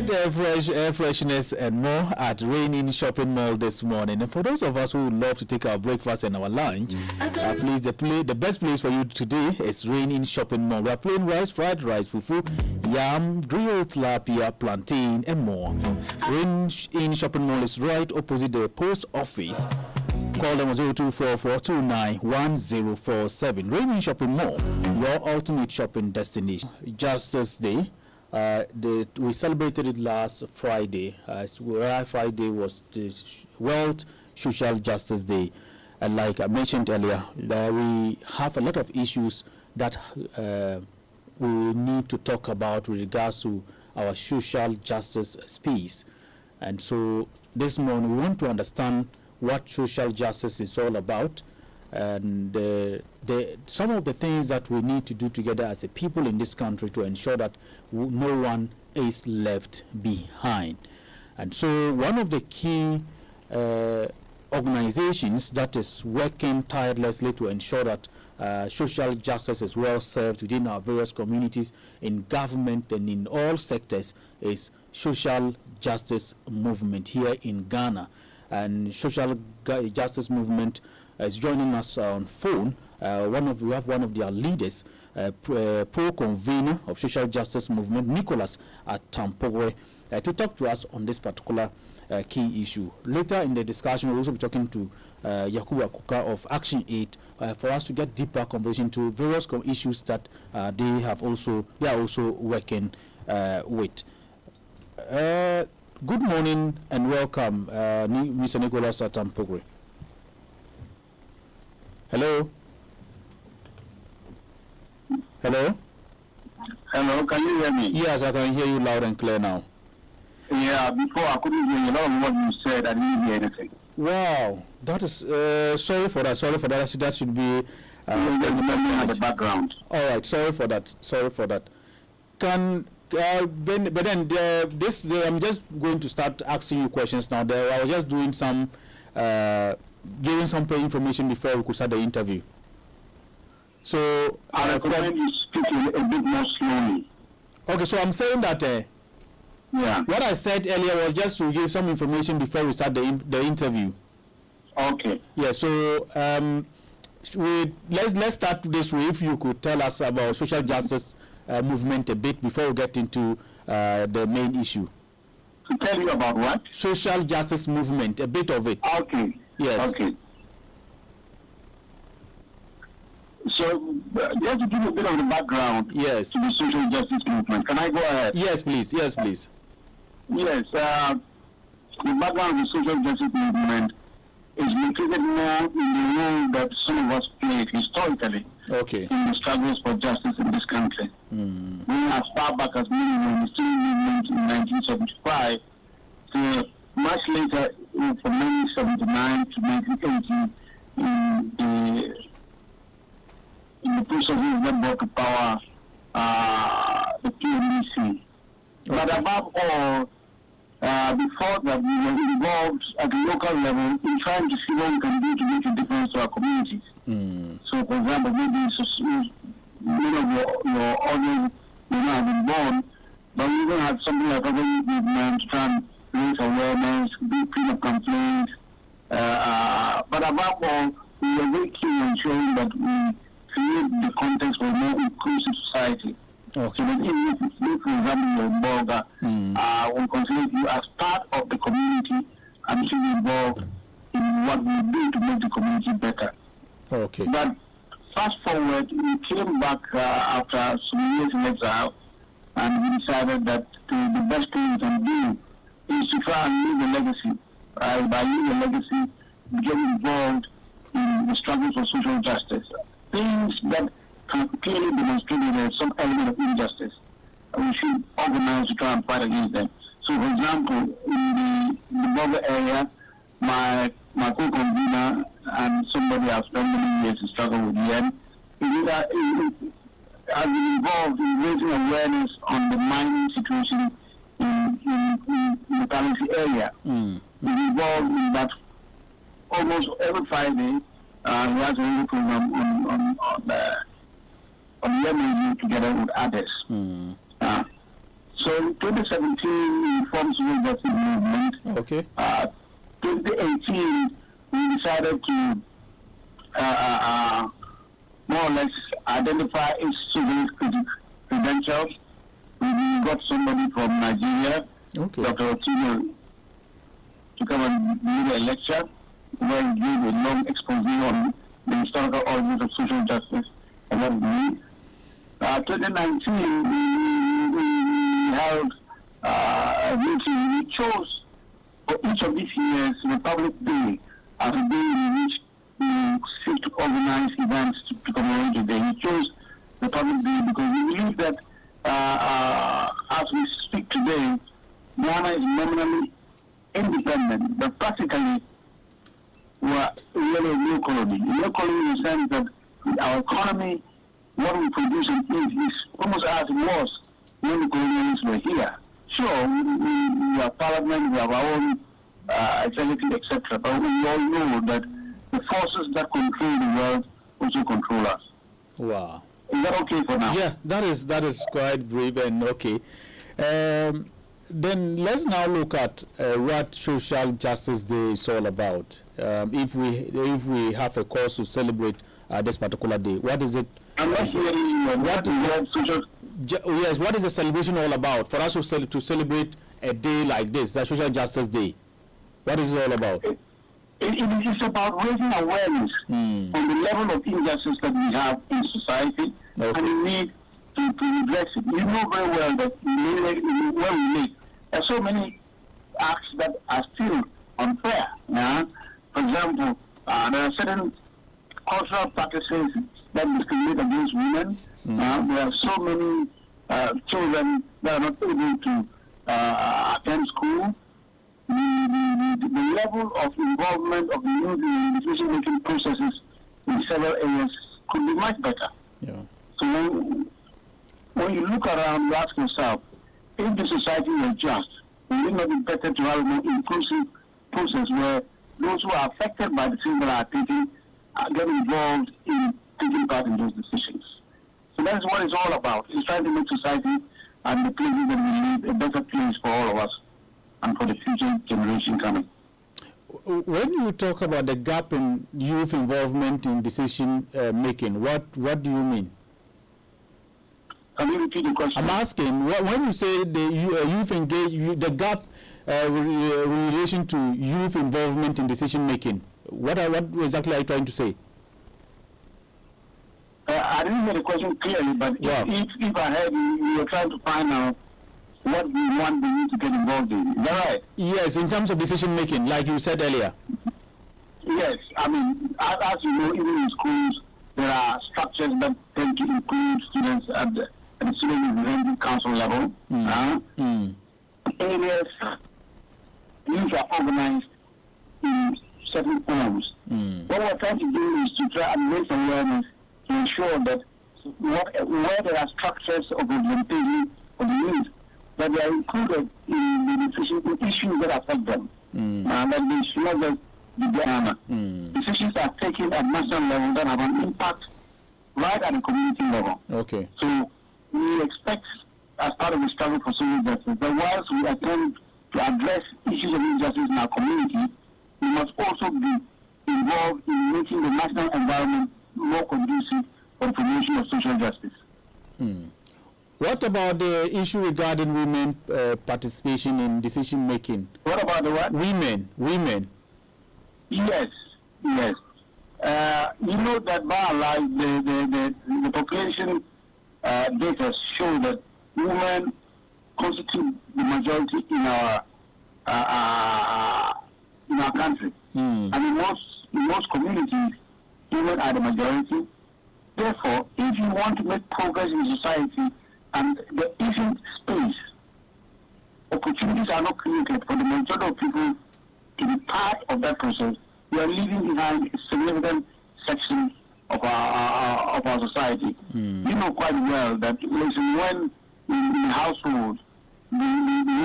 get air freshness and more at Rain-In Shopping Mall this morning. And for those of us who would love to take our breakfast and our lunch, please, the best place for you today is Rain-In Shopping Mall. We are plain rice, fried rice, fufu, yam, grilled tilapia, plantain, and more. Rain-In Shopping Mall is right opposite the post office. Call them on 0244291047. Rain-In Shopping Mall, your ultimate shopping destination. Justice Day. We celebrated it last Friday. Friday was the World Social Justice Day. And like I mentioned earlier, we have a lot of issues that we need to talk about with regards to our social justice space. And so this morning we want to understand what social justice is all about, and some of the things that we need to do together as a people in this country to ensure that no one is left behind. And so one of the key organizations that is working tirelessly to ensure that social justice is well served within our various communities, in government and in all sectors, is Social Justice Movement here in Ghana. And Social Justice Movement is joining us on phone. We have one of their leaders, pro-convener of Social Justice Movement, Nicholas Atampogwe, to talk to us on this particular key issue. Later in the discussion, we'll also be talking to Yakubu Akuka of Action Aid for us to get deeper conversation to various issues that they are also working with. Good morning and welcome, Mr. Nicholas Atampogwe. Hello. Hello. Hello, can you hear me? Yes, I can hear you loud and clear now. Yeah, before I couldn't hear a lot of what you said. I didn't hear anything. Wow, that is sorry for that. That should be in the background. All right, sorry for that. Can but then I'm just going to start asking you questions now. I was just doing some giving some information before we could start the interview. So I recommend you speak a bit more slowly. Okay, so I'm saying that yeah. What I said earlier was just to give some information before we start the interview. Okay. Yeah. So let's start this way. If you could tell us about social justice movement a bit before we get into the main issue. To tell you about what? Social justice movement, a bit of it. Okay. Yes. Okay. So, just to give a bit of the background yes. to the social justice movement, can I go ahead? Yes, please. Yes, please. Yes. The background of the social justice movement is located more in the role that some of us played historically in the struggles for justice in this country. Mm. We, as far back as minimum, the student movement in 1975 to much later, from 1979 to 1980, in the processes that brought to power the PNDC. But above all, before that, we were involved at the local level in trying to see what we can do to make a difference to our communities. Mm. So, for example, maybe many of your audience may not have been born, but we even had something like a movement to try and raise awareness, do clean-up complaints. But above all, we were very keen on ensuring that we create the context for a more inclusive society. Okay. So that if, for example, you're involved, we'll consider you as part of the community and should be involved in what we do to make the community better. Okay. But fast forward, we came back after some years in exile, and we decided that the best thing we can do is to try and leave a legacy. By leaving a legacy, we get involved in the struggle for social justice. Things that can clearly demonstrate that there's some element of injustice. We should organize to try and fight against them. So, for example, in the border area, my co-convener and somebody I've spent many years to struggle with Yen, has been involved in raising awareness on the mining situation in the Talensi area. Mm. He's involved in that almost every Friday. He has a radio program on the MAU together with others. Mm. So So in 2017, we formed Civil Justice Movement. Okay. 2018, we decided to more or less identify its civil credentials. We got somebody from Nigeria, Okay. Dr. Otino, to come and give a lecture where he gave a long expose on the historical origins of social justice and what it means. 2019, we held a meeting. We chose for each of these years Republic Day as a day in which we seek to organize events to commemorate the day. We chose Republic Day because we believe that as we speak today, Ghana is nominally independent, but practically we are really a new colony. A new colony in the sense that our economy, what we produce and eat, is almost as it was when the colonialists were here. Sure, we have parliament, we have our own executive, etc. But we all know that the forces that control the world also control us. Wow. Is that okay for now? Yeah, that is quite brave and okay. Then let's now look at what Social Justice Day is all about. If we have a cause to celebrate this particular day, what is it? I'm not hearing you. What is social? Yes, what is the celebration all about? For us to celebrate a day like this, the Social Justice Day, what is it all about? It is about raising awareness on the level of injustice that we have in society, and the need to address it. You know very well that where we live, there are so many acts that are still unfair. For example, there are certain cultural practices that discriminate against women. There are so many children that are not able to attend school. The level of involvement of the youth in decision-making processes in several areas could be much better. Yeah. So when you look around, you ask yourself, if the society were just, would it not be better to have a more inclusive process where those who are affected by the things that are taken get involved in taking part in those decisions? So that is what it's all about. It's trying to make society and the places that we live a better place for all of us and for the future generation coming. When you talk about the gap in youth involvement in decision making, what do you mean? Can you repeat the question? I'm asking, when you say the youth engage, the gap in relation to youth involvement in decision making, what exactly are you trying to say? I didn't hear the question clearly, but if I heard you were trying to find out what we want the youth to get involved in. Is that right? Yes, in terms of decision making, like you said earlier. Yes, I mean, as you know, even in schools, there are structures that tend to include students at the student representative council level. Areas, youth are organized in certain forms. What we're trying to do is to try and raise awareness to ensure that where there are structures of representation of the youth, that they are included in the decision issues that affect them. That they should not just be there. Decisions are taken at national level that have an impact right at the community level. Okay. So we expect, as part of the struggle for social justice, that whilst we attempt to address issues of injustice in our community, we must also be involved in making the national environment more conducive for the promotion of social justice. What about the issue regarding women participation in decision making? What about the what? Women. Yes. You know that by and large, the population data show that women constitute the majority in our country. And in most communities, women are the majority. Therefore, if you want to make progress in society and there isn't space, opportunities are not created for the majority of people to be part of that process, we are leaving behind a significant section of our society. You know quite well that when in the household, the